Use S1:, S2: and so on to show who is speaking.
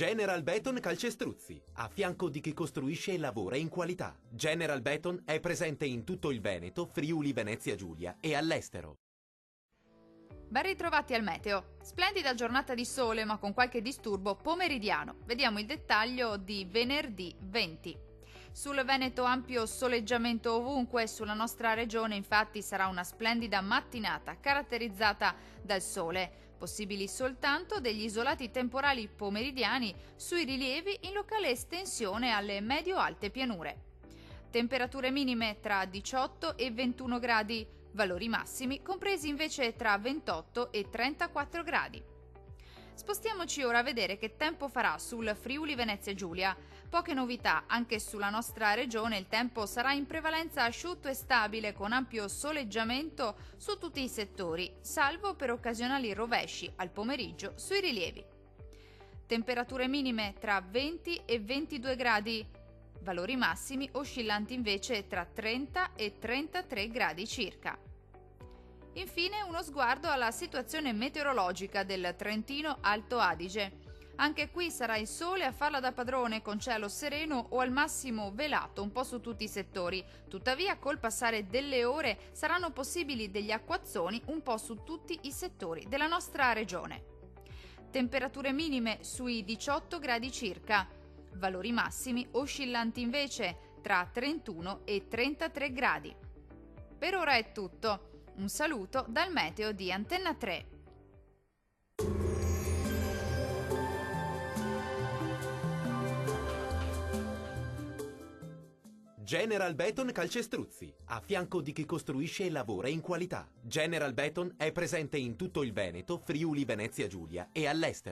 S1: General Beton Calcestruzzi, a fianco di chi costruisce e lavora in qualità. General Beton è presente in tutto il Veneto, Friuli, Venezia Giulia e all'estero.
S2: Ben ritrovati al meteo. Splendida giornata di sole ma con qualche disturbo pomeridiano. Vediamo il dettaglio di venerdì 20. Sul Veneto ampio soleggiamento ovunque, sulla nostra regione infatti sarà una splendida mattinata caratterizzata dal sole. Possibili soltanto degli isolati temporali pomeridiani sui rilievi in locale estensione alle medio-alte pianure. Temperature minime tra 18 e 21 gradi, valori massimi compresi invece tra 28 e 34 gradi. Spostiamoci ora a vedere che tempo farà sul Friuli Venezia Giulia. Poche novità, anche sulla nostra regione il tempo sarà in prevalenza asciutto e stabile con ampio soleggiamento su tutti i settori, salvo per occasionali rovesci al pomeriggio sui rilievi. Temperature minime tra 20 e 22 gradi, valori massimi oscillanti invece tra 30 e 33 gradi circa. Infine uno sguardo alla situazione meteorologica del Trentino Alto Adige. Anche qui sarà il sole a farla da padrone con cielo sereno o al massimo velato un po' su tutti i settori. Tuttavia col passare delle ore saranno possibili degli acquazzoni un po' su tutti i settori della nostra regione. Temperature minime sui 18 gradi circa, valori massimi oscillanti invece tra 31 e 33 gradi. Per ora è tutto. Un saluto dal meteo di Antenna 3.
S1: General Beton Calcestruzzi, a fianco di chi costruisce e lavora in qualità. General Beton è presente in tutto il Veneto, Friuli, Venezia Giulia e all'estero.